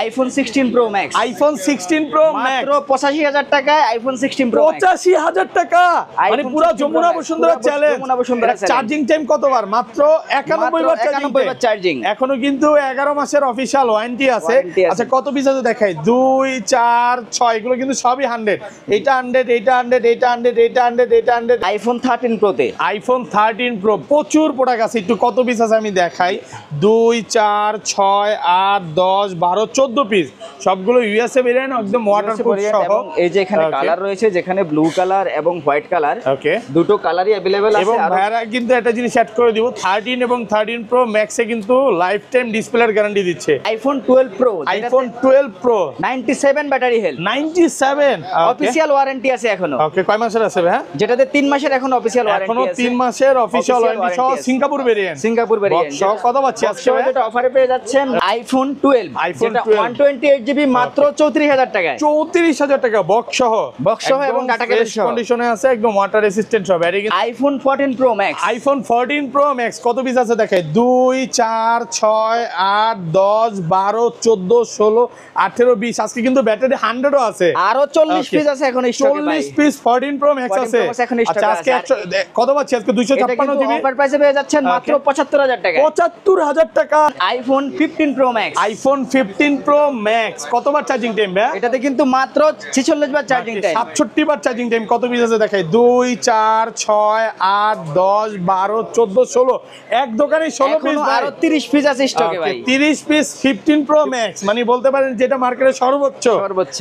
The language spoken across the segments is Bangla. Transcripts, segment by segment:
IPhone 16 pro max. IPhone 16 pro max মাত্র 85,000 টাকায় আইফোন 16 প্রো ম্যাক্স। 85,000 টাকা, মানে পুরো Jamuna Bashundhara challenge. Jamuna Bashundhara charging time কতবার? মাত্র 91 বার চার্জিং। এখনো কিন্তু 11 মাসের অফিশিয়াল ওয়ারেন্টি আছে। আচ্ছা কত পিস আছে দেখাই, 2 4 6 এগুলো কিন্তু সবই 100। এটা 100, এটা 100, এটা 100, এটা 100, এটা 100। আইফোন 13 প্রোতে, আইফোন 13 প্রো প্রচুর প্রোডাক্ট আছে। একটু কত পিস আছে আমি দেখাই, 2 4 6 8 10 12 14 পিস, সবগুলো ইউএসএ ভেরিয়েন্ট, একদম ওয়াটারপ্রুফ সহ। এবং এই যে এখানে কালার রয়েছে, যেখানে ব্লু কালার এবং হোয়াইট কালার, ওকে, দুটো কালারই अवेलेबल আছে। এবং ভাইরা কিন্তু একটা জিনিস অ্যাড করে দিব, 13 এবং 13 প্রো ম্যাক্সে কিন্তু লাইফ টাইম ডিসপ্লের গ্যারান্টি দিচ্ছে। IPhone 12 pro, iPhone 12 pro 97 battery health, 97 official warranty আছে এখনো। ওকে, কয় মাসের আছে ভাই? যেটাতে 3 মাসের এখন অফিশিয়াল ওয়ারেন্টি এখনো আছে। 3 মাসের অফিশিয়াল ওয়ারেন্টি সহ সিঙ্গাপুর ভেরিয়েন্ট। সিঙ্গাপুর ভেরিয়েন্ট সহ কত পাচ্ছি আজকে? যেটা অফারে পেয়ে যাচ্ছেন আইফোন 12, যেটা 128 জিবি মাত্র 34,000 টাকায়। 34,000 টাকা বক্স সহ এবং ডাটা কেবল সহ কন্ডিশনে আছে, একদম ওয়াটার রেসিস্ট্যান্ট সব। IPhone 14 pro max, iPhone 14 pro max কত পিস আছে দেখাই, 2 4 6 8 10 12 14 16 18 20। আজকে কিন্তু ব্যাটারি 100 ও আছে, আরো 40 পিস আছে এখন স্টকে ভাই। 40 পিস 14 প্রো ম্যাক্স আছে। আচ্ছা আজকে কত পাচ্ছি আজকে? 256 জিবি অফার প্রাইসে পেয়ে যাচ্ছেন মাত্র 75,000 টাকা। 75,000 টাকা। IPhone 15 pro max, iPhone 15 pro max কতবার চার্জিং টাইম ভাই? এটাতে কিন্তু মাত্র 46 বার চার্জিং টাইম, 67 বার চার্জিং টাইম। কত পিস আছে দেখাই, 2 4 6 8 10 12 14 16, এক দোকানে 16 পিস, আরো 30 পিস আছে স্টকে ভাই। 30 পিস 15 প্রো ম্যাক্স, মানে বলতে পারেন যেটা মার্কেটে সর্বোচ্চ।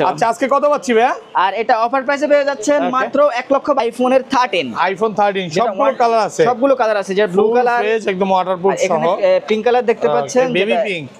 আচ্ছা আজকে কত পাচ্ছি ভাই? আর এটা অফার প্রাইসে পেয়ে যাচ্ছেন মাত্র 1 লক্ষ। আইফোনের 13, আইফোন 13 সবগুলো কালার আছে, সবগুলো কালার আছে, যে ব্লু কালার, একদম ওয়াটারপ্রুফ সহ। এখানে পিঙ্ক কালার দেখতে পাচ্ছেন,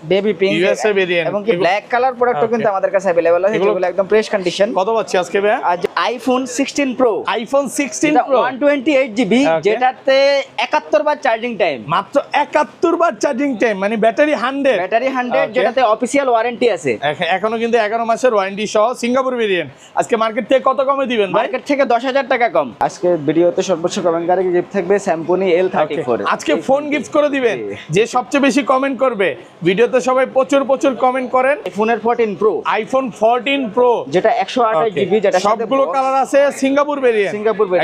বেবি পিঙ্ক ইউএসএ ভেরিয়েন্ট, এবং কি ব্ল্যাক কালার প্রোডাক্টও কিন্তু আমাদের কাছে अवेलेबल আছে, যেগুলো একদম ফ্রেশ কন্ডিশন। কত পাচ্ছি আজকে ভাই? আর iPhone 16 pro, iPhone 16 pro 128 GB, যেটাতে 71 বার চার্জিং টাইম, মাত্র 71 বার চার্জিং টাইম, মানে ব্যাটারি 100, ব্যাটারি 100, যেটাতে অফিশিয়াল ওয়ারেন্টি আছে। এখনো কিন্তু 11 মাসের ওয়ারেন্টি সহ সিঙ্গাপুর ভেরিয়েন্ট। আজকে মার্কেট থেকে কত কমে দিবেন ভাই? মার্কেট থেকে 10,000 টাকা কম। আজকে ভিডিওতে সর্বোচ্চ কমেন্টকারী গিফট থাকবে স্যামসুং L34। আজকে ফোন গিফট করে দিবেন যে সবচেয়ে বেশি কমেন্ট করবে। ভিডিওতে সবাই প্রচুর কমেন্ট করেন। আইফোনের 14 প্রো, আইফোন 14 প্রো যেটা 128 জিবি, যেটা সবগুলো কালার আছে, সিঙ্গাপুর ভেরিয়েন্ট,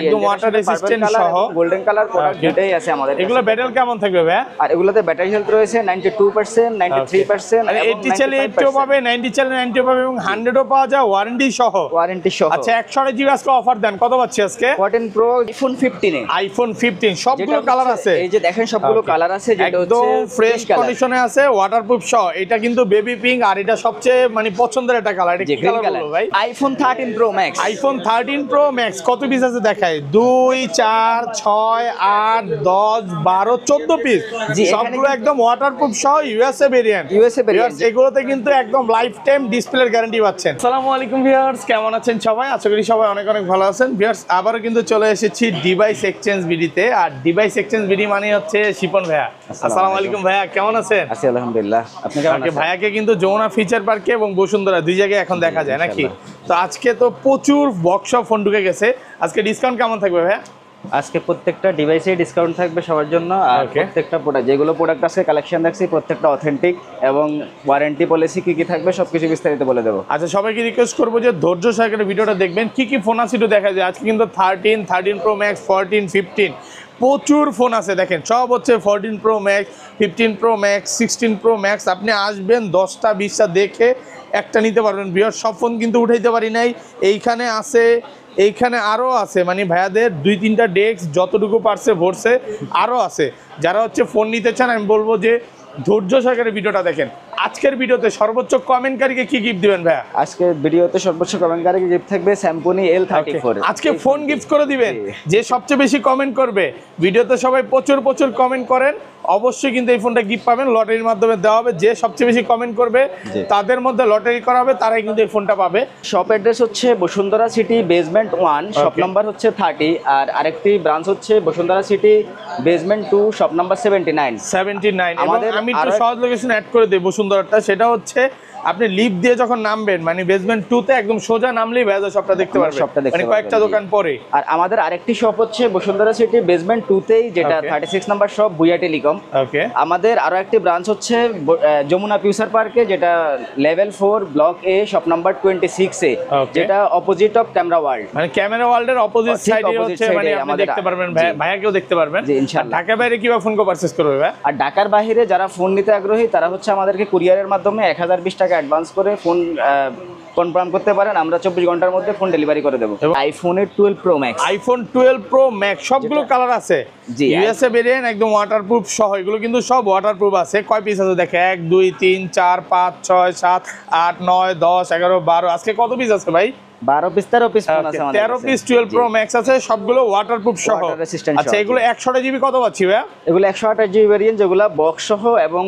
একদম ওয়াটার রেজিস্ট্যান্ট সহ, গোল্ডেন কালার প্রোডাক্ট দুটেই আছে আমাদের। এগুলো ব্যাটারি কেমন থাকবে ভাই? আর এগুলোতে ব্যাটারি হেলথ রয়েছে 92%, 93%, আর 80 চাইলে 80 পাবে, 90 চাইলে 90 পাবে, এবং 100 ও পাওয়া যায় ওয়ারেন্টি সহ। আচ্ছা 128 জিবি আজকে অফার দেন, কত পাচ্ছি আজকে? 14 প্রো আইফোন 15 এ, আইফোন 15 সবগুলো কালার আছে, এই যে দেখেন সবগুলো কালার আছে, যেটা হচ্ছে একদম ফ্রেশ কন্ডিশনে আছে, ওয়াটারপ্রুফ সহ। এটা কিন্তু বেবি পিঙ্ক, আর এটা সবচেয়ে মানে পছন্দের একটা কালার। এটা কি কালার বলো ভাই? IPhone 13 pro max, iPhone 13 pro max কত পিস আছে দেখাই, 2 4 6 8 10 12 14 পিস, সবগুলো একদম ওয়াটারপ্রুফ সহ, ইউএসএ ভেরিয়েন্ট। এগুলোতে কিন্তু একদম লাইফ টাইম ডিসপ্লের গ্যারান্টি পাচ্ছেন। আসসালামু আলাইকুম ভিউয়ার্স, কেমন আছেন সবাই? আশা করি সবাই অনেক ভালো আছেন। ভিউয়ার্স আবারও কিন্তু চলে এসেছি ডিভাইস এক্সচেঞ্জ ভিডিওতে। আর ডিভাইস এক্সচেঞ্জ ভিডিও মানে হচ্ছে শিপন ভাইয়া। আসসালামু আলাইকুম ভাইয়া, কেমন আছেন? আছি আলহামদুলিল্লাহ, আপনি কেমন আছেন? ভাইয়াকে কিন্তু যমুনা ফিচার পার্কে এবং বসুন্ধরা দুই জায়গায় এখন দেখা যায় নাকি? তো আজকে তো প্রচুর বক্সশপ ফোন ঢুকে গেছে, আজকে ডিসকাউন্ট কেমন থাকবে ভাইয়া? আজকে প্রত্যেকটা ডিভাইসে ডিসকাউন্ট থাকবে সবার জন্য। আর প্রত্যেকটা প্রোডাক্ট, যেগুলো প্রোডাক্ট আছে কালেকশন রাখছি, প্রত্যেকটা অথেন্টিক, এবং ওয়ারেন্টি পলিসি কি কি থাকবে সবকিছু বিস্তারিত বলে দেবো। আচ্ছা সবাইকে রিকোয়েস্ট করবো যে ধৈর্য সহকারে ভিডিওটা দেখবেন, কি কি ফোন আছে একটু দেখা যায়। আজকে কিন্তু 13 প্রো ম্যাক্স, 14 15 প্রচুর ফোন আছে, দেখেন সব হচ্ছে 14 pro max, 15 pro max, 16 pro max. আপনি আসবেন 10টা 20টা দেখে একটা নিতে পারবেন। বিয়ার সব ফোন কিন্তু উঠাইতে পারি নাই, এইখানে আছে, এইখানে আরও আছে, মানে ভাইয়াদের 2-3টা ডেস্ক যতটুকু পারছে ভরছে, আরও আছে। যারা হচ্ছে ফোন নিতে চান, আমি বলবো যে ধৈর্য সহকারে ভিডিওটা দেখেন। আজকের ভিডিওতে সর্বোচ্চ কমেন্টকারীকে কি গিফট দিবেন ভাইয়া? আজকের ভিডিওতে সর্বোচ্চ কমেন্টকারীকে গিফট থাকবে স্যামসুং L34। আজকে ফোন গিফট করে দিবেন যে সবচেয়ে বেশি কমেন্ট করবে। ভিডিওতে সবাই প্রচুর কমেন্ট করেন, অবশ্যই কিন্তু এই ফোনটা গিফট পাবেন, লটারির মাধ্যমে দেওয়া হবে। যে সবচেয়ে বেশি কমেন্ট করবে তাদের মধ্যে লটারি করা হবে, তারাই কিন্তু এই ফোনটা পাবে। শপ অ্যাড্রেস হচ্ছে Bashundhara city basement 1, shop number হচ্ছে 30, আর আরেকটি ব্রাঞ্চ হচ্ছে Bashundhara city basement 2, shop number 79। আমাদের আমি একটু সহজ লোকেশন অ্যাড করে দেব। সুন্দর একটা, সেটা হচ্ছে আপনি লিফট দিয়ে যখন নামবেন মানে বেসমেন্ট 2 তে একদম সোজা নামলেই ভাইয়া শপটা দেখতে পারবেন, মানে কয়েকটা দোকান পরে। আর আমাদের আরেকটি শপ হচ্ছে বসুন্ধরা সিটি বেসমেন্ট 2 তেই, যেটা 36 নাম্বার শপ বুয়া টেলিকম। ওকে, আমাদের আরো একটি ব্রাঞ্চ হচ্ছে যমুনা ফিউচার পার্কে, যেটা লেভেল 4 ব্লক এ শপ নাম্বার 26 এ, যেটা অপোজিট অফ ক্যামেরা ওয়ার্ল্ড, মানে ক্যামেরা ওয়ার্ল্ডের অপোজিট সাইডে হচ্ছে, মানে আপনি দেখতে পারবেন, ভাইয়াকেও দেখতে পারবেন। ঢাকা বাইরে কিভাবে ফোন কো পারচেজ করবে ভাই? আর ঢাকার বাইরে যারা ফোন নিতে আগ্রহী তারা হচ্ছে আমাদেরকে কুরিয়ারের মাধ্যমে 1020 টাকা অ্যাডভান্স করে ফোন কনফার্ম করতে পারেন, আমরা 24 ঘন্টার মধ্যে ফোন ডেলিভারি করে দেবো। আইফোনের 12 pro max, iPhone 12 pro max সবগুলো কালার আছে, জি ইউএসএ ভেরিয়েন্ট একদম ওয়াটারপ্রুফ সহ, এগুলো কিন্তু সব ওয়াটারপ্রুফ আছে। কয় পিস আছে দেখে, 1 2 3 4 5 6 7 8 9 10 11 12, আজকে কত পিস আছে ভাই? 12 পিস 13 পিস ফোন আছে আমাদের 13 পিস 12 প্রো ম্যাক্স আছে, সবগুলো ওয়াটারপ্রুফ সহ। আচ্ছা, এগুলো 128 জিবি কত পাচ্ছি ভাই? এগুলো 128 জিবি ভেরিয়েন্ট, যেগুলো বক্স সহ এবং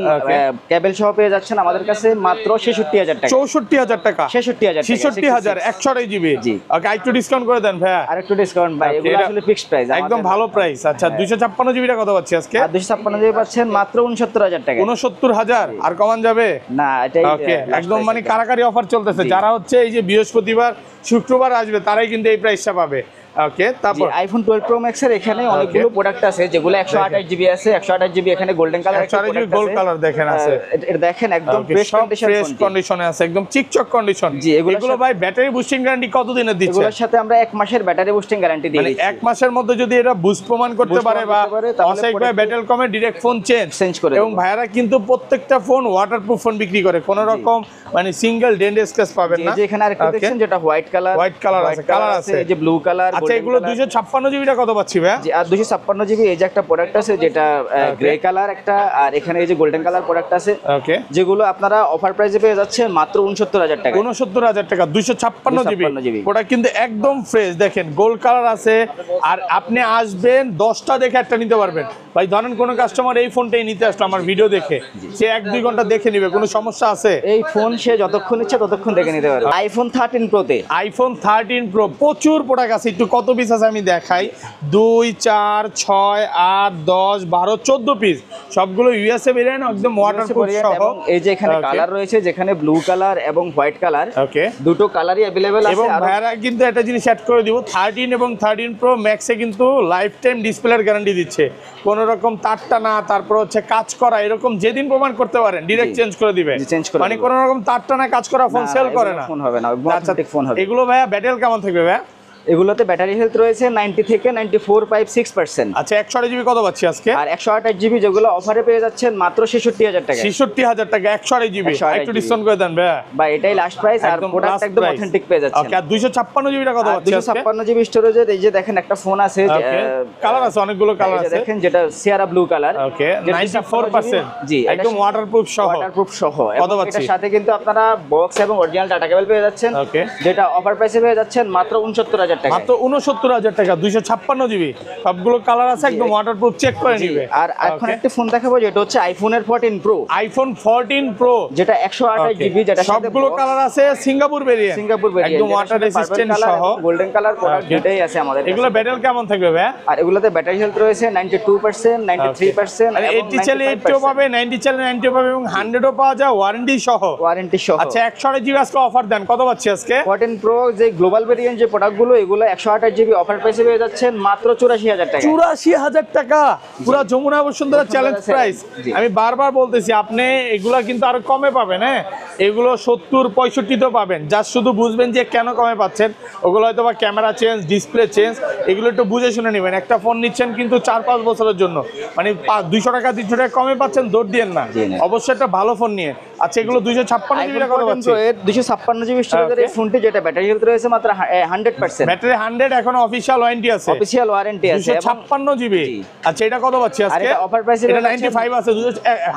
কেবল সহ পেয়ে যাচ্ছেন আমাদের কাছে মাত্র 66000 টাকা। 64000 টাকা, 66000 66000 128 জিবি। ওকে, একটু ডিসকাউন্ট করে দেন ভাই। আর একটু ডিসকাউন্ট ভাই, এগুলো আসলে ফিক্সড প্রাইস, একদম ভালো প্রাইস। আচ্ছা, 256 জিবিটা কত পাচ্ছি আজকে? আর 256 জিবি পাচ্ছেন মাত্র 69000 টাকা। 69000 আর কমান যাবে না? এটাই ওকে, একদম মানে কারাকারি অফার চলতেছে। যারা হচ্ছে এই যে বৃহস্পতিবার শুক্রবার আসবে তারাই কিন্তু এই প্রাইসটা পাবে। ওকে, তারপর আইফোন 12 প্রো ম্যাক্স এর এখানে অনেকগুলো প্রোডাক্ট আছে, যেগুলো 128 জিবি আছে, 128 জিবি এখানে golden colour, 128 GB gold colour দেখেন আছে, এটা দেখেন একদম ফ্রেশ কন্ডিশনে আছে, একদম চিকচক কন্ডিশন। জি, এগুলো ভাই ব্যাটারি বুস্টিং গ্যারান্টি কত দিনের দিচ্ছে? এগুলোর সাথে আমরা 1 মাসের ব্যাটারি বুস্টিং গ্যারান্টি দিই, মানে 1 মাসের মধ্যে যদি এটা বুস্ট প্রমাণ করতে পারে বা অসেক ভাই ব্যাটেলকমে ডাইরেক্ট ফোন চেঞ্জ করে। এবং ভাইরা কিন্তু প্রত্যেকটা ফোন ওয়াটারপ্রুফ ফোন বিক্রি করে, কোনো রকম মানে সিঙ্গেল ডেন্ট স্ক্র্যাচ পাবেন না। এই যে এখানে আরেকটা দেখছেন যেটা হোয়াইট কালার আছে, কালার আছে, এই যে ব্লু কালার। আচ্ছা, এগুলো 256 জিবিটা কত পাচ্ছি ভাই? জি, আর 256 জিবি এই যে একটা প্রোডাক্ট আছে, যেটা গ্রে কালার একটা, আর এখানে এই যে গোল্ডেন কালার প্রোডাক্ট আছে। ওকে, যেগুলো আপনারা অফার প্রাইসে পেয়ে যাচ্ছেন মাত্র 69000 টাকা। 69000 টাকা 256 জিবি প্রোডাক্ট, কিন্তু একদম ফ্রেশ। দেখেন গোল্ড কালার আছে, আর আপনি আসবেন 10টা দেখে একটা নিতে পারবেন। ভাই ধরেন কোন কাস্টমার এই ফোনটাই নিতে আসলো আমার ভিডিও দেখে, সে 1-2 ঘন্টা দেখে নিবে, কোনো সমস্যা আছে? এই ফোন সে যতক্ষণ ইচ্ছে ততক্ষণ দেখে নিতে পারবে। আইফোন 13 প্রো তে, আইফোন 13 প্রো প্রচুর প্রোডাক্ট আছে, একটু কত পিস আছে আমি দেখাই। 2 4 6 8 10 12 14 পিস, সবগুলো ইউএসএ ভেরিয়েন্ট, একদম ওয়াটারপ্রুফ সহ। এই যে এখানে কালার রয়েছে, যেখানে ব্লু কালার এবং হোয়াইট কালার, ওকে, দুটো কালারই अवेलेबल আছে। এবং ভাইরা কিন্তু একটা জিনিস অ্যাড করে দিব, 13 এবং 13 প্রো ম্যাক্সে কিন্তু লাইফ টাইম ডিসপ্লের গ্যারান্টি দিচ্ছে। কোন রকম তারটা না, তারপর হচ্ছে কাজ করা, এরকম যেদিন প্রমাণ করতে পারেন ডাইরেক্ট চেঞ্জ করে দিবে, মানে কোন রকম তারটা না কাজ করা ফোন সেল করে না, ফোন হবে না, অথেন্টিক ফোন হবে। এগুলো ভাইয়া ব্যাটারি কেমন থাকবে ভাইয়া? এগুলোতে ব্যাটারি হেলথ রয়েছে 90 থেকে 94.6%। আচ্ছা, 128 জিবি কত পাচ্ছি আজকে? আর 128 জিবি যেগুলো অফারে পেয়ে যাচ্ছেন মাত্র 66000 টাকা। 66000 টাকা 128 জিবি, একটু ডিসকাউন্ট করে দেন ভাই। ভাই এটাই লাস্ট প্রাইস, আর প্রোডাক্ট একদম অথেন্টিক পেয়ে যাচ্ছেন। ওকে, আর 256 জিবিটা কত পাচ্ছি আজকে? 256 জিবি স্টোরেজের এই যে দেখেন একটা ফোন আছে, কালার আছে, অনেকগুলো কালার আছে, দেখেন যেটা সিয়ারা ব্লু কালার। ওকে, 94%, জি, একদম ওয়াটারপ্রুফ সহ। কত পাচ্ছি? এটার সাথে কিন্তু আপনারা বক্স এবং অরিজিনাল ডাটা কেবল পেয়ে যাচ্ছেন, ওকে, যেটা অফার প্রাইসে পেয়ে যাচ্ছেন মাত্র 69000 টাকা। মাত্র 69000 টাকা 256 জিবি, সবগুলো কালার আছে, একদম ওয়াটারপ্রুফ, চেক করে নিবে। আর এখন একটা ফোন দেখাবো, যেটা হচ্ছে আইফোনের 14 প্রো। আইফোন 14 প্রো, যেটা 128 জিবি, যেটা সবগুলো কালার আছে, সিঙ্গাপুর ভেরিয়েন্ট, একদম ওয়াটার রেজিস্ট্যান্ট সহ, গোল্ডেন কালার প্রোডাক্ট দুটেই আছে আমাদের। এগুলো ব্যাটারি কেমন থাকবে ভাই? আর এগুলোতে ব্যাটারি হেলথ রয়েছে 92%, 93%, আর 80 চাইলে 80 পাবে, 90 চাইলে 90 পাবে, এবং 100ও পাওয়া যায় ওয়ারেন্টি সহ। আচ্ছা, 128 জিবি আজকে অফার দেন, কত পাচ্ছি আজকে? 14 প্রো যে গ্লোবাল ভেরিয়েন্ট যে প্রোডাক্টগুলো, এগুলো 128 জিবি অফার প্রাইসে পেয়ে যাচ্ছেন মাত্র 84000 টাকা। 84000 টাকা, পুরো যমুনা বসুন্ধরা চ্যালেঞ্জ প্রাইস। আমি বারবার বলতেছি, আপনি এগুলা কিন্তু আরো কমে পাবেন। হ্যাঁ, এগুলো 70-65 তো পাবেন, যা শুধু বুঝবেন যে কেন কমে পাচ্ছেন। ওগুলো হয়তো বা ক্যামেরা চেঞ্জ, ডিসপ্লে চেঞ্জ, এগুলো একটু বুঝে শুনে নেবেন। একটা ফোন নিচ্ছেন কিন্তু 4-5 বছরের জন্য, মানে 200 টাকা 300 টাকা কমে পাচ্ছেন, দৌড় দিয়েন না, অবশ্যই একটা ভালো ফোন নিয়ে। আচ্ছা, এগুলো 256 জিবি কত পাচ্ছি? 256 জিবি স্টোরেজের এই ফোনটি, যেটা ব্যাটারি হেলথ রয়েছে মাত্র 100%, ব্যাটারি 100, এখন অফিশিয়াল ওয়ারেন্টি আছে, অফিশিয়াল ওয়ারেন্টি আছে, 256 জিবি। আচ্ছা, এটা কত পাচ্ছি আজকে? এটা অফার প্রাইসে এটা 95 আছে,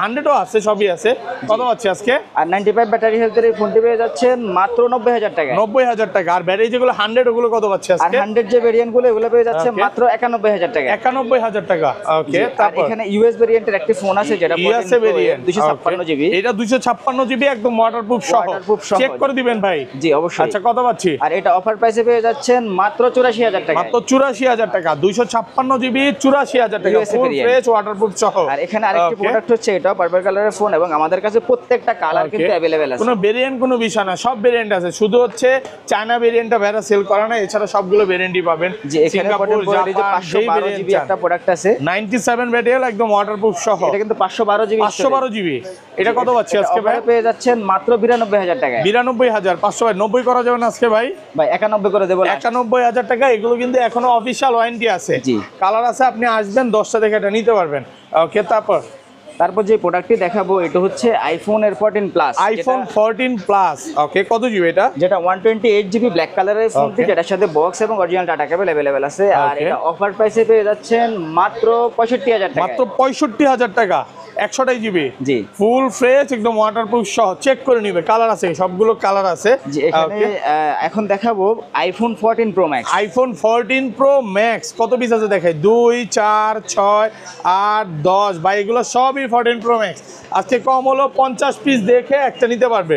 100ও আছে, সবই আছে, কত পাচ্ছি আজকে? আর 95 ব্যাটারি হেলথের এই ফোনটি পেয়ে যাচ্ছেন মাত্র 90000 টাকা। 90000 টাকা। আর ব্যাটারি যেগুলো 100, ওগুলো কত পাচ্ছি আজকে? আর 100 যে ভেরিয়েন্ট গুলো, এগুলো পেয়ে যাচ্ছে মাত্র 91000 টাকা। 91000 টাকা। ওকে, তারপর এখানে ইউএস ভেরিয়েন্টের একটি ফোন আছে, যেটা ইউএসএ ভেরিয়েন্ট 256 জিবি, এটা 256 জিবি একদম ওয়াটারপ্রুফ সহ, Waterproof সহ। চেক করে দিবেন ভাই। জি অবশ্যই। আচ্ছা কত পাচ্ছি? আর এটা অফার প্রাইসে পেয়ে যাচ্ছেন মাত্র 84,000 টাকা। মাত্র 84,000 টাকা, 256 জিবি 84,000 টাকা, USA ফুল variant। ফ্রেশ ওয়াটারপ্রুফ সহ। আর এখানে আরেকটি Okay. প্রোডাক্ট হচ্ছে এটা পার্পল কালারের ফোন, এবং আমাদের কাছে প্রত্যেকটা কালার Okay. কিন্তু अवेलेबल আছে। কোনো ভেরিয়েন্ট কোনো বিষয় না, সব ভেরিয়েন্ট আছে, শুধু হচ্ছে চায়না ভেরিয়েন্টটা ভেড়া সেল করা না, এছাড়া সবগুলো ভেরিয়েন্টই পাবেন। যে এখানে বলে যে 512 জিবি একটা প্রোডাক্ট আছে, 97 ব্যাটারি একদম ওয়াটারপ্রুফ সহ, এটা কিন্তু 512 জিবি। 512 জিবি। এটা কত পাচ্ছি আজকে ভাই? পেয়ে যাচ্ছেন মাত্র 92,000 টাকা। 92,590 করা যাবে না আজকে ভাই? ভাই 91 করে দেব। 91,000 টাকা। এগুলো কিন্তু এখনো অফিসিয়াল ওয়ারেন্টি আছে, জি। কালার আছে, আপনি আসবেন 10টা দেখে এটা নিতে পারবেন। ওকে, তারপর যে প্রোডাক্টটি দেখাবো এটা হচ্ছে আইফোন এর 14 প্লাস। IPhone 14 plus. ওকে, কত জিবি এটা? যেটা 128 জিবি ব্ল্যাক কালারের ফোনটি, Okay. যেটার সাথে বক্স এবং অরিজিনাল ডাটা কেবল अवेलेबल আছে। আর Okay. এটা অফার প্রাইসে পেয়ে যাচ্ছেন মাত্র 65,000 টাকা। মাত্র 65,000 টাকা, 128 জিবি, জি। ফুল ফ্রেশ একদম ওয়াটারপ্রুফ সহ, চেক করে নিবে। কালার আছে, সবগুলো কালার আছে। জি, এখানে Okay. এখন দেখাবো iPhone 14 pro max. IPhone 14 pro max কত পিস আছে দেখাই? 2, 4, 6, 8, 10 ভাই, এগুলো সবই 14 প্রো ম্যাক্স। আজকে কম হলো 50 পিস দেখে একটা নিতে পারবে,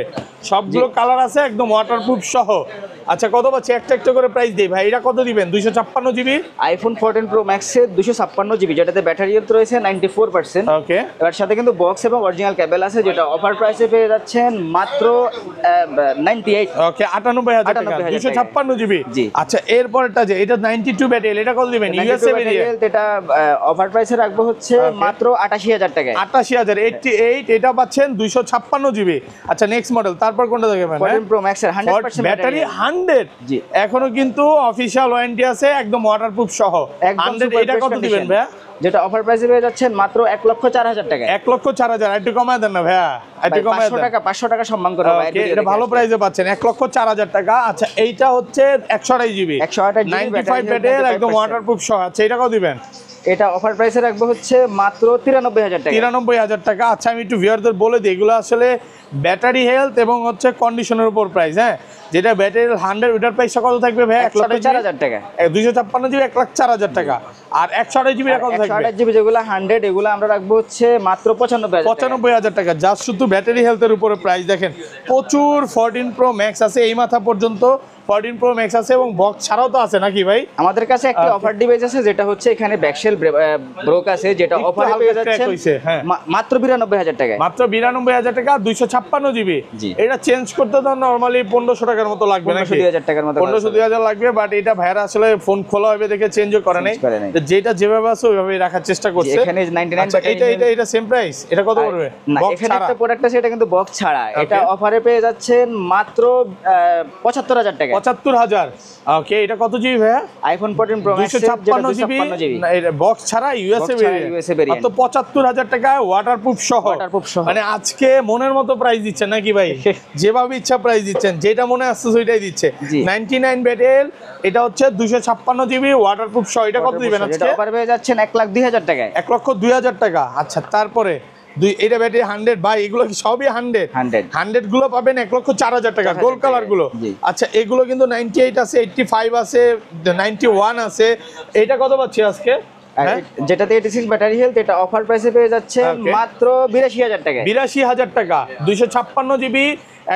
সবগুলো কালার আছে একদম ওয়াটারপ্রুফ সহ। আচ্ছা কত পাচ্ছি? একটা একটা করে প্রাইস দিই ভাই। এটা কত দিবেন? 256 জিবি আইফোন 14 প্রো ম্যাক্সের 256 জিবি, যেটাতে ব্যাটারি হেলথ রয়েছে 94%। ওকে, এর সাথে কিন্তু বক্স এবং অরিজিনাল কেবল আছে, যেটা অফার প্রাইসে পেয়ে যাচ্ছেন মাত্র 98। ওকে, 98,000 টাকা, 98,000 256 জিবি। জি। আচ্ছা এরপরটা যে এটা 92 ব্যাটারি, এটা কত দিবেন? ইউএসএ ভেরিয়েন্ট, এটা অফার প্রাইসে রাখবো হচ্ছে Okay. মাত্র 88,000 টাকায়। 88,000, 88, এটা পাচ্ছেন 256 জিবি। আচ্ছা নেক্সট মডেল, তারপর কোনটা দেখাবেন? 14 প্রো ম্যাক্সের 100% ব্যাটারি 100, জি। এখনো কিন্তু অফিশিয়াল ওয়ারেন্টি আছে একদম ওয়াটারপ্রুফ সহ। একদম 100, super এটা fresh কত দিবেন condition। ভাইয়া? যেটা অফার প্রাইসে পেয়ে যাচ্ছেন মাত্র 1,04,000 টাকায়। 1,04,000, একটু কমায় দেন না ভাইয়া, একটু কমায় দেন। 500 টাকা সম্মান করে ভাই। Okay, এটা ভালো প্রাইসে পাচ্ছেন, 1,04,000 টাকা। আচ্ছা এইটা হচ্ছে 128 জিবি, 128 জিবি 95 ব্যাটারি একদম ওয়াটারপ্রুফ সহ। আচ্ছা এটা কত দিবেন? এটা অফার প্রাইসে রাখবো হচ্ছে মাত্র 93,000 টাকা। 93,000 টাকা। আচ্ছা আমি একটু ভিউয়ারদের বলে দিই, এগুলো আসলে ব্যাটারি হেলথ এবং হচ্ছে কন্ডিশনের উপর প্রাইস। হ্যাঁ, যেটা ব্যাটারি 100 ওটার প্রাইস কত থাকবে ভাই? 1,04,000 টাকা। 256 জিবি 1,04,000 টাকা। আর 128 জিবি কত থাকবে? 128 জিবি যেগুলো 100, এগুলো আমরা রাখবো হচ্ছে মাত্র 95,000 টাকা। 95,000 টাকা। জাস্ট শুধু ব্যাটারি হেলথের উপরে প্রাইস দেখেন। প্রচুর 14 প্রো ম্যাক্স আছে, এই মাথা পর্যন্ত 14 প্রো ম্যাক্স আছে, এবং বক্স ছাড়াও তো আছে নাকি ভাই? আমাদের কাছে একটা অফার ডিভাইস আছে, যেটা হচ্ছে এখানে ব্যাকশেল ব্রোক আছে, যেটা একটু অফারে হালকা পেয়ে crack যাচ্ছেন হইছে, হ্যাঁ। মাত্র 92,000 টাকায়। মাত্র 92,000 টাকা, 256 জিবি। জি। এটা চেঞ্জ করতে তো নরমালি 1500 টাকার মতো লাগবে নাকি? 15,000 টাকার মতো 15,000 লাগবে, বাট এটা ভাইরা আসলে ফোন খোলা হবে দেখে চেঞ্জও করে নাই, করে নাই। তো যেটা যেভাবে আছে ওইভাবেই রাখার চেষ্টা করছে। এখানে 99 আচ্ছা, এটা সেম প্রাইস, এটা কত পড়বে? না, বক্স এখানে ছাড়া? একটা প্রোডাক্ট আছে, এটা কিন্তু বক্স ছাড়া। Okay. এটা অফারে পেয়ে যাচ্ছেন মাত্র 75,000 টাকা। 75,000। ওকে, এটা কত জিবি ভাইয়া? আইফোন 14 প্রো ম্যাক্স 256 জিবি, না, এটা বক্স ছাড়া ইউএসএ Box ছাড়া USA variant। মাত্র 75,000 টাকা, ওয়াটারপ্রুফ সহ। Waterproof সহ। মানে আজকে মনের মতো প্রাইস দিচ্ছেন নাকি ভাই? যেভাবে ইচ্ছা প্রাইস দিচ্ছেন, যেটা মনে আসছে সেটাই দিচ্ছে। জি। 99 ব্যাটেল, এটা হচ্ছে 256 জিবি ওয়াটারপ্রুফ সহ। এটা কত দিবেন আজকে? এটা অফারে পেয়ে যাচ্ছেন 1,02,000 টাকায়। 1,02,000 টাকা। আচ্ছা তারপরে এটা ব্যাটারি 100 ভাই, এগুলো কি সবই 100? 100 গুলো পাবেন 1,04,000 টাকা, গোল্ড কালার গুলো। জি। আচ্ছা এগুলো কিন্তু 98 আছে, 85 আছে, 91 আছে। এটা কত পাচ্ছি আজকে? আর হ্যাঁ? যেটাতে 86 ব্যাটারি হেলথ, এটা অফার প্রাইসে পেয়ে যাচ্ছেন Okay. মাত্র 82,000 টাকায়। 82,000 টাকা, 256 জিবি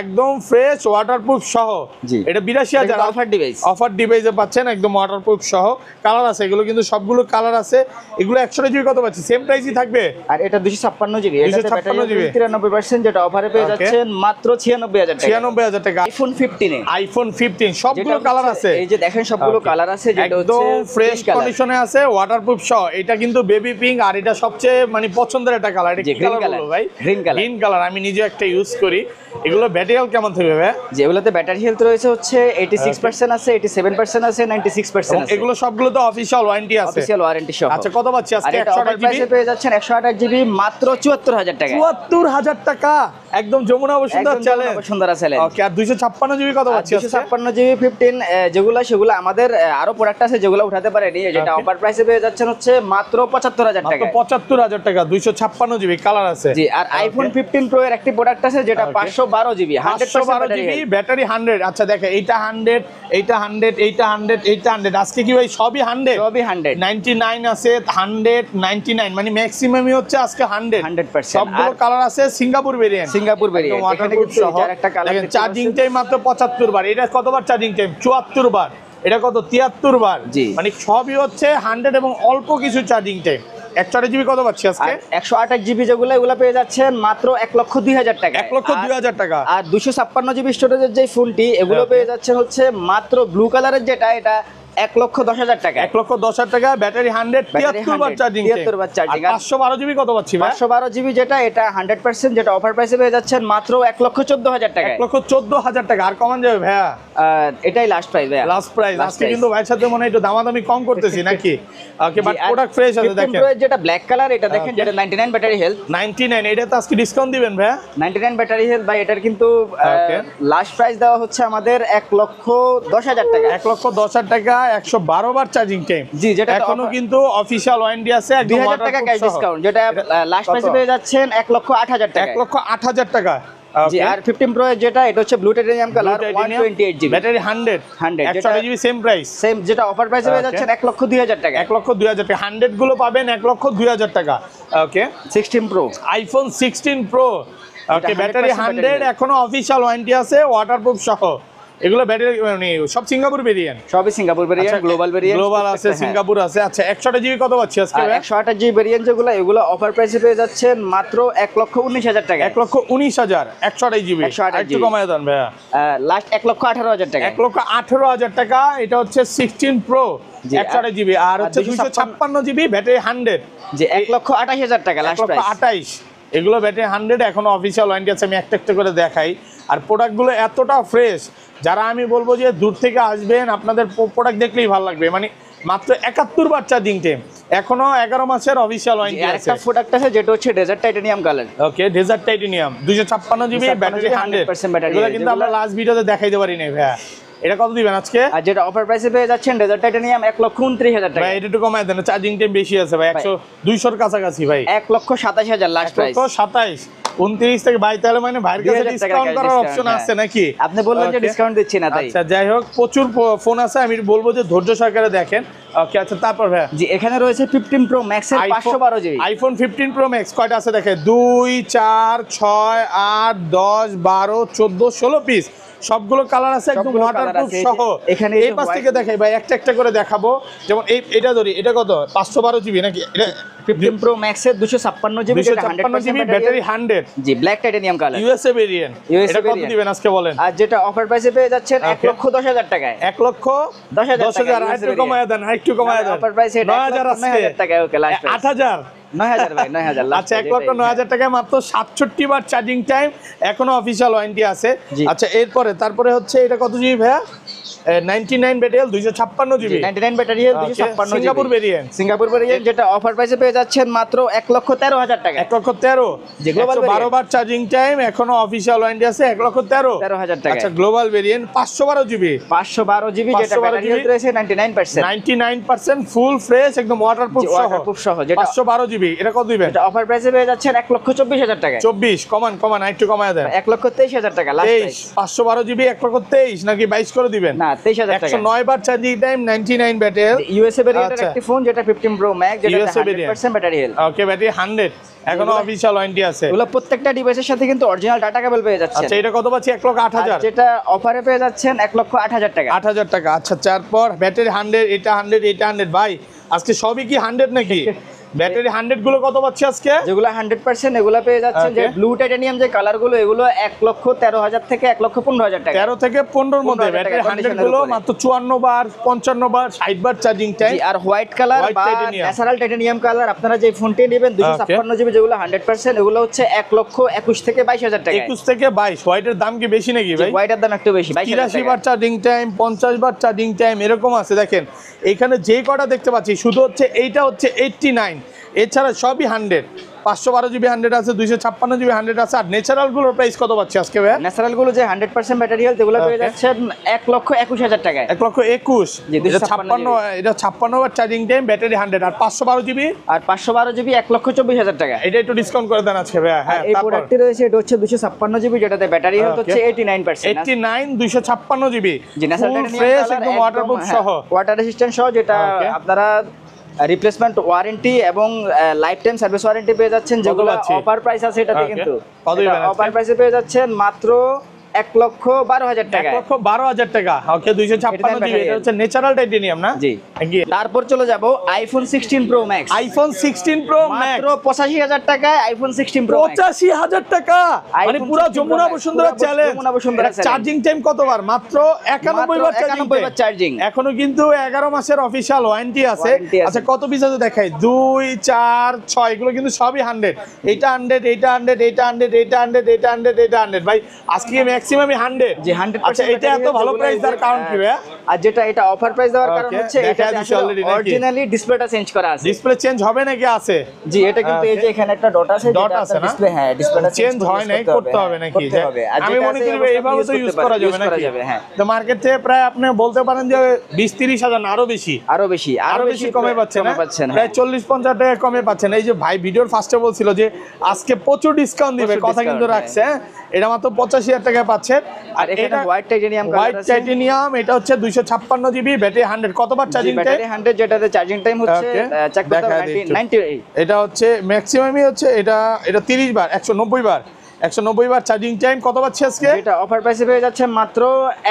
একদম ফ্রেশ ওয়াটারপ্রুফ সহ। জি। এটা 82,000 অফার ডিভাইস। অফার ডিভাইসে পাচ্ছেন একদম ওয়াটারপ্রুফ সহ। কালার আছে, এগুলো কিন্তু সবগুলো কালার আছে। এগুলো 100 জিবি কত পাচ্ছি? সেম প্রাইসই থাকবে। আর এটা 256 জিবি, এটাতে 256 ব্যাটারি জিবি। 93%, যেটা অফারে পেয়ে Okay. যাচ্ছেন মাত্র 96,000 টাকা। 96,000 টাকা। আইফোন 15 এ আইফোন 15 সবগুলো যেটা কালার হচ্ছে- আছে। এই যে দেখেন সবগুলো Okay. কালার আছে, যেটা হচ্ছে একদম ফ্রেশ pink color। কন্ডিশনে আছে, ওয়াটারপ্রুফ সহ। এটা কিন্তু বেবি পিঙ্ক, আর এটা সবচেয়ে মানে পছন্দের একটা কালার। এটা জি, কি green কালার color। বলো ভাই? Green color। গ্রিন কালার, আমি নিজে একটা ইউজ করি। এগুলো ব্যাটারি কেমন থাকবে ভাই? যেগুলোতে ব্যাটারি হেলথ রয়েছে হচ্ছে 86% আছে, 87% আছে, 96% আছে। এগুলো সবগুলো তো অফিশিয়াল ওয়ারেন্টি আছে। অফিশিয়াল ওয়ারেন্টি সহ। আচ্ছা কত পাচ্ছি আর আজকে? এটা অফার 128 জিবি প্রাইসে পেয়ে যাচ্ছেন 128 জিবি মাত্র 74,000 টাকা। 74,000 টাকা, একদম যমুনা বসুন্ধরা চ্যালেঞ্জ। সুন্দর চ্যালেঞ্জ। ওকে, আর 256 জিবি কত পাচ্ছি আজকে? 256 জিবি 15 সেগুলো আমাদের আরো প্রোডাক্ট আছে, যেগুলো উঠাতে পারেনি, যেটা Okay. অফার প্রাইসে পেয়ে যাচ্ছেন হচ্ছে মাত্র 75,000 মাত্র টাকা। 75,000 টাকা, 256 জিবি কালার আছে। জি। আর আইফোন 15 প্রো এর একটি প্রোডাক্ট আছে, যেটা Okay. 512 GB 100% 512 GB battery 100। আচ্ছা দেখে এইটা 100, এইটা 100, এইটা 100, এইটা 100, আজকে কি ভাই সবই 100? সবই 100, 99 আছে, 100, 99, মানে ম্যাক্সিমামই হচ্ছে আজকে 100। 100%। সবগুলো কালার আছে সিঙ্গাপুর ভেরিয়েন্ট, সিঙ্গাপুর ভেরিয়েন্ট। এখানে ওয়াটারপ্রুফ কিন্তু সহ। যার একটা কালার দেখেন চার্জিং টাইম মাত্র 75 বার। এটা কতবার চার্জিং টাইম? 74 বার। এটা কত? 73 বার। জি। মানে সবই হচ্ছে 100 এবং অল্প কিছু চার্জিং টাইম। 128 জিবি কত পাচ্ছি আজকে? 128 জিবি যেগুলো এগুলো পেয়ে যাচ্ছেন মাত্র 1,02,000 টাকা। 1,02,000 টাকা। আর 256 জিবি স্টোরেজের যে ফোনটি এগুলো Okay. পেয়ে যাচ্ছেন হচ্ছে মাত্র ব্লু কালারের যেটা, এটা 1,10,000 টাকা। 1,10,000 টাকা, ব্যাটারি 100, 73 বার চার্জিং। 73 বার চার্জিং। 512 জিবি কত পাচ্ছি ভাই? 512 জিবি যেটা, এটা 100%, যেটা অফার প্রাইসে পেয়ে যাচ্ছেন মাত্র 1,14,000 টাকা। 1,14,000 টাকা। আর কমান যাবে ভাইয়া? এটাই লাস্ট প্রাইস ভাইয়া, লাস্ট প্রাইস। Last আজকে price। কিন্তু ভাইয়ের সাথে মনে হয় একটু দামাদামি কম করতেছি নাকি? ওকে, বাট প্রোডাক্ট ফ্রেশ আছে। 15 দেখেন Pro এর যেটা ব্ল্যাক কালার, এটা দেখেন, Okay. যেটা 99 ব্যাটারি হেলথ। 99, এটা তো আজকে ডিসকাউন্ট দিবেন ভাইয়া? 99 ব্যাটারি হেলথ ভাই, এটার কিন্তু Okay. লাস্ট প্রাইস দেওয়া হচ্ছে আমাদের 1,10,000 টাকা। 1,10,000 টাকা, 112 বার চার্জিং টাইম। জি, যেটা এখনো কিন্তু অফিশিয়াল ওয়ারেন্টি আছে, একদম 2000 টাকা ক্যাশ ডিসকাউন্ট, যেটা লাস্ট প্রাইসে পেয়ে যাচ্ছেন 1,08,000 টাকা। 1,08,000 টাকা। জি, আর 15 Pro এর যেটা, এটা হচ্ছে blue titanium colour, 128 GB battery 100, 100 GB same price. Same, যেটা অফার প্রাইসে পেয়ে Okay. যাচ্ছেন 1,02,000 টাকা। 1,02,000 টাকা। 100 গুলো পাবেন 1,02,000 টাকা। ওকে, 16 Pro, আইফোন 16 প্রো। ওকে, এটা ব্যাটারি 100% 100, এখনো অফিশিয়াল ওয়ারেন্টি আছে, ওয়াটারপ্রুফ সহ। এগুলো ব্যাটারি মানে সব সিঙ্গাপুর ভেরিয়েন্ট। সবই Singapore variant, global variant, global আছে, সিঙ্গাপুর আছে। আচ্ছা, 128 জিবি কত পাচ্ছি আজকে ভাই? 128 জিবি ভেরিয়েন্ট যেগুলো, এগুলো অফার প্রাইসে পেয়ে যাচ্ছেন মাত্র 1,19,000 টাকা। 1,19,000, 128 জিবি। 128 একটু কমায় দেন ভাইয়া। লাস্ট 1,18,000 টাকা। 1,18,000 টাকা। এটা হচ্ছে 16 প্রো, জি, 128 জিবি। আর হচ্ছে 256 জিবি, ব্যাটারি 100। যে 1,28,000 টাকা লাস্ট প্রাইস। 1,28,000, এগুলো ব্যাটারি 100, এখনো অফিসিয়াল ওয়ারেন্টি আছে। আমি একটা একটা করে দেখাই। আর প্রোডাক্টগুলো এতটা ফ্রেশ, যারা আমি বলবো যে দূর থেকে আসবেন, আপনাদের প্রোডাক্ট দেখলেই ভালো লাগবে। মানে মাত্র 71 বার চার্জিং টাইম, এখনো 11 মাসের অফিসিয়াল ওয়ারেন্টি আছে। আরেকটা প্রোডাক্ট আছে যেটা হচ্ছে desert titanium colour. Okay, desert titanium, 256 GB, battery 100% 100। Battery. এগুলো কিন্তু আমরা লাস্ট ভিডিওতে দেখাইতে পারি নাই ভাইয়া। এটা কত দিবেন আজকে? আর যেটা অফার প্রাইসে পেয়ে যাচ্ছেন ডেজার্ট টাইটানিয়াম 1,29,000 টাকা। ভাই এটা একটু কমায় দেন, চার্জিং টাইম বেশি আছে ভাই, 200-র কাছাকাছি ভাই। 1,27,000 লাস্ট প্রাইস। 1,27,000, 29 থেকে 22, তাহলে মানে ভাইয়ের কাছে 2000 টাকা ডিসকাউন্ট করার discount, অপশন হ্যাঁ। আছে নাকি? আপনি বললেন যে Okay. ডিসকাউন্ট দিচ্ছি না, তাই। আচ্ছা, যাই হোক, প্রচুর ফোন আছে, আমি বলবো যে ধৈর্য সহকারে দেখেন। ওকে, আচ্ছা, তারপর ভাই জি, এখানে রয়েছে 15 Pro Max এর 512 জিবি। আইফোন 15 প্রো ম্যাক্স কয়টা আছে দেখে? 2, 4, 6, 8, 10, 12, 14, 16 পিস। সবগুলো কালার আছে, একদম সবগুলো colour ওয়াটারপ্রুফ আছে। সহ। এখানে এই পাশ থেকে দেখাই ভাই, একটা একটা করে দেখাবো। যেমন এটা ধরি, এটা কত? 512 জিবি নাকি? এটা 15 Pro Max এর 256 জিবি, যেটা 256 জিবি, 100% ব্যাটারি 100। জি, black titanium colour, USA variant. USA এটা কত variant। দিবেন আজকে বলেন? আর যেটা অফার প্রাইসে পেয়ে যাচ্ছেন Okay. 1,10,000 টাকায়। 1,10,000। আরেকটু কমায় দেন, আরেকটু কমায় দেন। অফার প্রাইসে 9,000 আজকে। 9,000 টাকা। ওকে, লাস্ট 8,000। 9,000 ভাই, 9,000 লাস্ট। আচ্ছা, 1,09,000 টাকায় মাত্র 67 বার চার্জিং টাইম, এখনো অফিসিয়াল ওয়ারেন্টি আছে। জি। আচ্ছা, তারপরে হচ্ছে এটা কত জিবি ভাইয়া? 99 battery, 256 GB, 99 battery health, 256 GB. Singapore variant. Singapore variant, যেটা অফার প্রাইসে পেয়ে যাচ্ছেন মাত্র 1,13,000 টাকা। 1,13,000, যে global 112 বার চার্জিং টাইম, এখনো অফিসিয়াল ওয়ারেন্টি আছে। 1,13,000 13,000 টাকা। আচ্ছা, গ্লোবাল ভেরিয়েন্ট 512 জিবি, 512 জিবি, যেটা 512 ব্যাটারি হেলথ রয়েছে 99%। 99% ফুল ফ্রেশ, একদম ওয়াটারপ্রুফ সহ। ওয়াটারপ্রুফ সহ, যেটা 512 জিবি। এটা কত দিবেন? এটা অফার প্রাইসে পেয়ে যাচ্ছেন 1,24,000 টাকা। 24, কমান একটু কমায় দেন। 1,23,000 টাকা লাস্ট 23, প্রাইস। 512 জিবি, 1,23,000 নাকি 22 করে দিবেন? না, 23,000 টাকা। 109 বার চার্জিং টাইম, 99 ব্যাটারি। ইউএসএ ভেরিয়েন্টের আচ্ছা। একটি ফোন, যেটা 15 Pro Max, যেটা USA variant। 100% battery health. Okay, battery 100, এখনো এগুলো- অফিসিয়াল ওয়ারেন্টি আছে। এগুলো প্রত্যেকটা ডিভাইসের সাথে কিন্তু অরিজিনাল ডাটা কেবল পেয়ে যাচ্ছেন। আচ্ছা, এটা কত পাচ্ছি? 1,08,000। যেটা অফারে পেয়ে যাচ্ছেন 1,08,000 টাকা। 8,000 টাকা। আচ্ছা, তারপর ব্যাটারি 100, এটা 100, এটা 100। ভাই আজকে সবই কি 100 নাকি? ব্যাটারি 100 গুলো কত পাচ্ছি আজকে? যেগুলো 100% এগুলো পেয়ে যাচ্ছেন, যে Okay. ব্লু টাইটানিয়াম যে কালার গুলো, এগুলো 1,13,000 থেকে 1,15,000 টাকা। 13 থেকে 15-র মধ্যে 15,000 ব্যাটারি টাকা 100 condition-এর গুলো উপরে। মাত্র 54 বার, 55 বার, 60 বার চার্জিং টাইম। জি, আর হোয়াইট কালার White বা titanium। ন্যাচারাল টাইটানিয়াম কালার, আপনারা যে ফোনটি নেবেন 256 জিবি, যেগুলো 100%, এগুলো হচ্ছে 1,21,000 থেকে 22,000 টাকা। 21 থেকে 22। হোয়াইটের দাম কি বেশি নাকি ভাই? হোয়াইটের দাম একটু বেশি, 22,000 83 টাকা। বার চার্জিং টাইম, 50 বার চার্জিং টাইম, এরকম আছে। দেখেন এখানে যে কটা দেখতে পাচ্ছি, শুধু হচ্ছে এইটা হচ্ছে 89, এছাড়া সবই 100, 512 জিবি 100 আছে, 256 জিবি 100 আছে। আর ন্যাচারালগুলোর প্রাইস কত পাচ্ছি আজকে ভাই? ন্যাচারাল গুলো যে 100% ব্যাটারি হেলথ এগুলো পেয়ে যাচ্ছেন 1,21,000 টাকায়। 1,21,000। জি, 256 এটা 56 ওয়াট চার্জিং টাইম, ব্যাটারি 100। আর 512 জিবি? আর 512 জিবি 1,24,000 টাকা। এটা একটু ডিসকাউন্ট করে দেন আজকে ভাই। হ্যাঁ, এই তারপর প্রোডাক্টটি রয়েছে, এটা হচ্ছে 256 জিবি, যেটাতে ব্যাটারি হেলথ হচ্ছে 89%। 89 256 জিবি, জি, ন্যাচারাল ফুল টাইটানিয়াম ফ্রেশ, কালার, একদম ওয়াটারপ্রুফ সহ, ওয়াটার রেজিস্ট্যান্ট সহ, যেটা Okay. আপনারা রিপ্লেসমেন্ট ওয়ারেন্টি এবং লাইফ টাইম সার্ভিস ওয়ারেন্টি পেয়ে যাচ্ছেন, যেগুলো পাচ্ছি? অফার প্রাইস আছে এটাতে। Okay. কিন্তু কত দিবেন আজকে? অফার প্রাইসে পেয়ে যাচ্ছেন মাত্র 1,12,000 টাকা। 1,12,000 টাকা। ওকে, 256 জিবি। এটা হচ্ছে ন্যাচারাল টাইটেনিয়াম না? জি। তারপর চলে যাব iPhone 16 pro max. IPhone 16 pro max মাত্র 85,000 টাকায় আইফোন 16 প্রো ম্যাক্স। 85,000 টাকা, মানে iPhone পুরো 16 Pro যমুনা Max, বসুন্ধরা পুরো challenge. Jamuna Bashundhara challenge। Charging time কতবার? মাত্র 91 বার 91 বার চার্জিং। এখনো কিন্তু 11 মাসের অফিশিয়াল ওয়ারেন্টি আছে। Warranty আছে। আচ্ছা, কত পিস আছে দেখাই? 2 4 6, এগুলো কিন্তু সবই 100। এইটা 100, এইটা 100, এইটা 100, এইটা 100, এইটা 100, এটা 100। ভাই আজকে ম্যাক্সিমামই 100। জি, 100%। আচ্ছা, এটা এত ভালো প্রাইস দেওয়ার কারণ কি ভাই? আর যেটা এটা অফার প্রাইস দেওয়ার কারণ Okay, হচ্ছে দেখা এটা দিচ্ছি already নাকি? অরিজিনালি ডিসপ্লেটা চেঞ্জ করা আছে। ডিসপ্লে চেঞ্জ হবে নাকি? আছে। জি, এটা কিন্তু এই যে এখানে একটা ডট আছে, Dot আছে না? ডিসপ্লে, হ্যাঁ, ডিসপ্লেটা চেঞ্জ হয় নাই, করতে হবে নাকি? করতে হবে। আর আমি যেটা মনে আছে করি অবশ্যই এইভাবে তো ইউজ করতে করা পারবে, যাবে use করা নাকি? যাবে, হ্যাঁ। তো মার্কেট থেকে প্রায় আপনি বলতে পারেন যে 20-30 হাজার না, আরো বেশি, আরো বেশি আরো বেশি কমে পাচ্ছেন, কমে পাচ্ছেন, প্রায় 40-50 টাকা কমে পাচ্ছেন। এই যে ভাই ভিডিওর ফার্স্টে বলছিল যে আজকে প্রচুর ডিসকাউন্ট দিবে, প্রচুর কথা discount, কিন্তু রাখছে। হ্যাঁ, এটা মাত্র 85,000 টাকায় পাচ্ছেন। আর এখানে হোয়াইট টাইটেনিয়াম কালার হোয়াইট আছে। টাইটেনিয়াম, এটা হচ্ছে 256 জিবি, ব্যাটারি 100। কতবার চার্জিং টাইম? ব্যাটারি 100, যেটাতে চার্জিং টাইম হচ্ছে Okay, চেক করতে দেখা হবে দিই একটু। 98। এটা হচ্ছে ম্যাক্সিমামই হচ্ছে এটা 30 বার, 190 বার, 190 বার চার্জিং টাইম। কত পাচ্ছি আজকে? যেটা অফার প্রাইসে পেয়ে যাচ্ছে মাত্র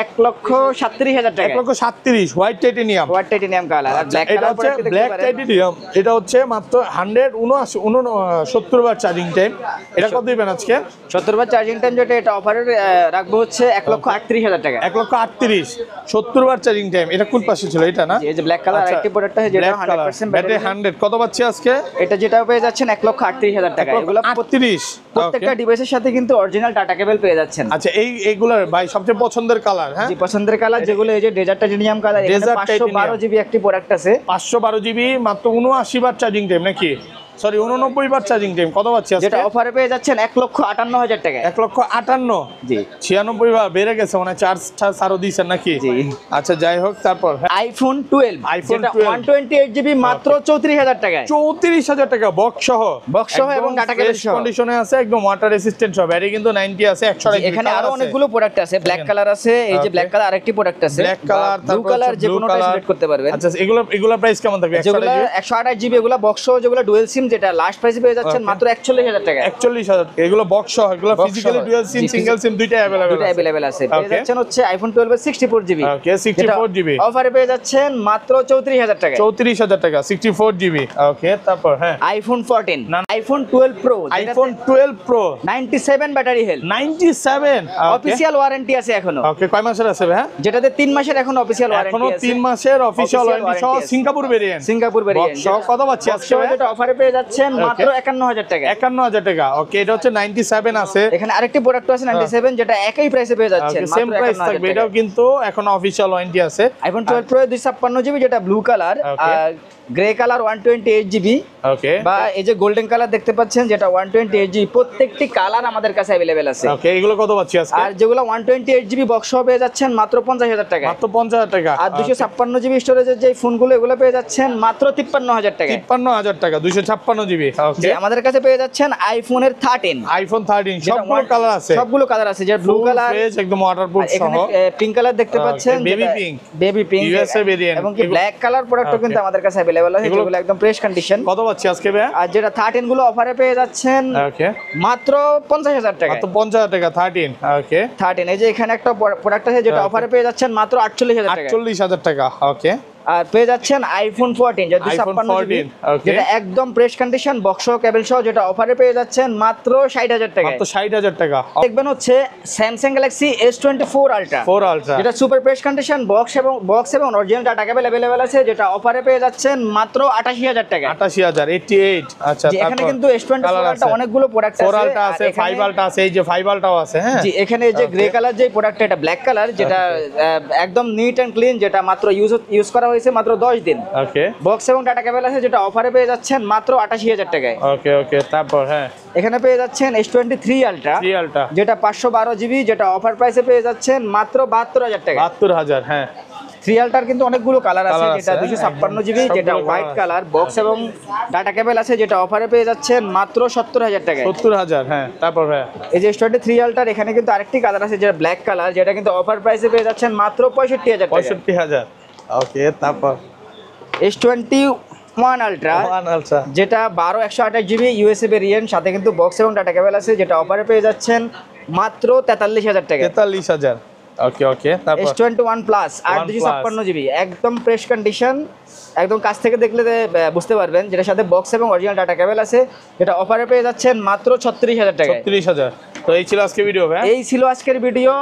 1,37,000 টাকা। 1,37,000 white titanium. White titanium colour. আর ব্ল্যাক এটা কালার হচ্ছে ব্ল্যাক টাইটেনিয়াম, এটা হচ্ছে মাত্র 179 বার চার্জিং টাইম। এটা কত দিবেন আজকে? 70 বার চার্জিং টাইম, যেটা এটা অফারে রাখবো হচ্ছে 1,38,000 টাকা। 1,38,000 70 বার চার্জিং টাইম। এটা কোন পাশে ছিল? এটা না? এই যে ব্ল্যাক কালার আরেকটি প্রোডাক্ট আছে, যেটা ব্ল্যাক কালার, 100% ব্যাটারি ব্যাটারি। 100। কত পাচ্ছি আজকে? এটা যেটা পেয়ে যাচ্ছেন 1,38,000 টাকা। এগুলো 38। প্রত্যেকটা ডিভাইসের সাথে কিন্তু অরিজিনাল ডাটা কেবল পেয়ে যাচ্ছেন। আচ্ছা, এইগুলোর ভাই সবচেয়ে পছন্দের কালার? হ্যাঁ, জি, পছন্দের কালার যেগুলো এই যে ডেজার্ট টাইটেনিয়াম কালার, এখানে Desert 512 জিবি একটি প্রোডাক্ট আছে। 512 জিবি, মাত্র 79 বার চার্জিং টাইম নাকি? সরি, 89 বার চার্জিং টাইম। কত পাচ্ছি আজকে? যেটা অফারে পেয়ে যাচ্ছেন 1,58,000 টাকা। 1,58,000। জি, 96 বার বেড়ে গেছে, মানে চার্জ আরো দিচ্ছেন নাকি? জি। আচ্ছা, যাই হোক, তারপর আইফোন 12, iPhone যেটা 12 128 জিবি মাত্র 34,000 টাকায়। 34,000 টাকা বক্স সহ, বক্স সহ এবং ডাটা কেবল সহ। কন্ডিশনে আছে, একদম ওয়াটার রেসিস্ট্যান্ট সহ। ব্যাটারি কিন্তু 90 আছে, 100। এখানে আরো অনেকগুলো প্রোডাক্ট আছে। ব্ল্যাক কালার আছে, এই যে Okay. ব্ল্যাক কালার আরেকটি প্রোডাক্ট আছে। ব্ল্যাক কালার, ব্লু কালার, যে কোনোটাই সিলেক্ট করতে পারবেন। আচ্ছা, এগুলো প্রাইস কেমন থাকবে? যেগুলো 128 জিবি, এগুলো বক্স সহ, যেগুলো ডুয়াল সিম, যেটা লাস্ট প্রাইসে পেয়ে যাচ্ছেন Okay. মাত্র 41,000 টাকা। 41,000। এগুলো বক্স সহ, এগুলো Box ফিজিক্যালি সহ। ডুয়াল সিম, জি, সিঙ্গেল সিম দুইটাই अवेलेबल দুটো अवेलेबल আছে। পেয়ে Okay. যাচ্ছেন হচ্ছে আইফোন 12 এর 64 জিবি। ওকে, 64 জিবি। অফারে পেয়ে যাচ্ছেন মাত্র 34,000 টাকা। 34,000 টাকা, 64 জিবি। ওকে, তারপর হ্যাঁ, আইফোন 14, না। IPhone 12 pro, iPhone 12 pro 97 battery health, 97। Official warranty আছে এখনো। ওকে, কয় মাসের আছে ভাই? যেটাতে 3 মাসের এখন অফিশিয়াল ওয়ারেন্টি এখনো আছে। 3 মাসের অফিশিয়াল Official ওয়ারেন্টি সহ, warranty আছে। Singapore variant. সিঙ্গাপুর ভেরিয়েন্ট সহ কত পাচ্ছি আজকে ভাই? যেটা অফারে পেয়ে যাচ্ছেন মাত্র 51,000 টাকা। 51,000 টাকা। ওকে, এটা হচ্ছে 97 আছে। এখানে আরেকটি প্রোডাক্ট আছে 97, যেটা একই প্রাইসে পেয়ে যাচ্ছেন সেম মাত্র প্রাইস 51,000 থাকবে। টাকা। এটাও কিন্তু এখন অফিশিয়াল ওয়ারেন্টি আছে। আইফোন 12 প্রো 256 জিবি, যেটা blue colour, Okay. Grey colour 128 GB, okay, বা এই যে গোল্ডেন কালার দেখতে পাচ্ছেন, যেটা 128 জিবি। প্রত্যেকটি কালার আমাদের কাছে अवेलेबल আছে। ওকে, এগুলো কত পাচ্ছি আজকে? আর যেগুলো 128 জিবি বক্স সহ পেয়ে যাচ্ছেন মাত্র 50,000 টাকা। মাত্র 50,000 টাকা। আর 256 জিবি স্টোরেজের যে ফোনগুলো, এগুলো পেয়ে যাচ্ছেন মাত্র 53,000 টাকা। 53,000 টাকা, 256 জিবি। যে ওকে, আমাদের কাছে পেয়ে যাচ্ছেন আইফোনের 13, আইফোন 13 যেটা সবগুলো কালার আছে, সবগুলো কালার আছে, যে ব্লু ফুল কালার, ফ্রেশ, একদম ওয়াটারপ্রুফ সহ। এখানে পিঙ্ক কালার দেখতে Okay, পাচ্ছেন, baby pink, baby pink, USA variant। এবং কি ব্ল্যাক কালার প্রোডাক্টও কিন্তু আমাদের কাছে अवेलेबल আছে, এগুলো- যেগুলো একদম ফ্রেশ কন্ডিশন। কত পাচ্ছি আজকে ভাই? আর যেটা 13 গুলো অফারে পেয়ে যাচ্ছেন ওকে, মাত্র 50,000 টাকা। মাত্র 50,000 টাকা 13। ওকে, 13, এই যে এখানে একটা প্রোডাক্ট আছে, যেটা Okay. অফারে পেয়ে যাচ্ছেন মাত্র 48,000 টাকা। 48,000 টাকা। ওকে, আর পেয়ে যাচ্ছেন আইফোন 14, যেটা iPhone 256 জিবি, 14, okay. যেটা একদম ফ্রেশ কন্ডিশন, বক্স সহ, কেবল সহ, যেটা অফারে পেয়ে যাচ্ছেন মাত্র 60,000 টাকা। মাত্র 60,000 টাকা। দেখবেন হচ্ছে Samsung Galaxy S24 ultra, 4 ultra, যেটা সুপার ফ্রেশ কন্ডিশন, বক্স এবং অরিজিনাল ডাটা কেবল अवेलेबल আছে, যেটা অফারে পেয়ে যাচ্ছেন মাত্র 88,000 টাকা। 88,000, 88। আচ্ছা, যে এখানে তারপর কিন্তু S24 কালার আলট্রা আছে, অনেকগুলো প্রোডাক্ট আছে। 4 আলট্রা আর আছে, এখানে- 5 আলট্রা আছে, এই যে 5 আলট্রাও আছে। হ্যাঁ, জি, এখানে এই যে গ্রে কালার যে প্রোডাক্ট, এটা ব্ল্যাক কালার, যেটা একদম নিট এন্ড ক্লিন, যেটা মাত্র ইউজ করা হয়েছে হয়েছে মাত্র 10 দিন। ওকে বক্স এবং ডাটা কেবল আছে যেটা অফারে পেয়ে যাচ্ছেন মাত্র 88,000 টাকায়। ওকে ওকে তারপর হ্যাঁ এখানে পেয়ে যাচ্ছেন S23 আলট্রা, 3 আলট্রা যেটা 512 জিবি, যেটা অফার প্রাইসে পেয়ে যাচ্ছেন মাত্র 72,000 টাকা। 72,000 হ্যাঁ। 3 আলট্রার কিন্তু অনেকগুলো কালার আছে, Colour যেটা আছে, 256 জিবি, সবগুলো যেটা colour হোয়াইট আছে। কালার, বক্স এবং ডাটা কেবল আছে, যেটা অফারে পেয়ে যাচ্ছেন মাত্র 70,000 টাকায়। 70,000 হ্যাঁ। তারপর হ্যাঁ এই যে S23 আলট্রার এখানে কিন্তু আরেকটি কালার আছে যেটা ব্ল্যাক কালার, যেটা কিন্তু অফার প্রাইসে পেয়ে যাচ্ছেন মাত্র 65,000 টাকা। 65,000 ওকে তারপর S21 আলট্রা, 1 আলট্রা যেটা 12/128 জিবি ইউএসএ ভেরিয়েন্ট, সাথে কিন্তু বক্স এবং ডাটা কেবল আছে, যেটা অফারে পেয়ে যাচ্ছেন মাত্র 43,000 টাকা। 43,000 ওকে ওকে তারপর S21 প্লাস 8/256 জিবি, একদম ফ্রেশ কন্ডিশন, একদম কাছ থেকে দেখলে বুঝতে পারবেন, যেটার সাথে বক্স এবং অরিজিনাল ডাটা কেবল আছে, যেটা অফারে পেয়ে যাচ্ছেন মাত্র 36,000 টাকা। 36,000। তো এই ছিল আজকে ভিডিও ভাই। এই ছিল আজকের ভিডিও।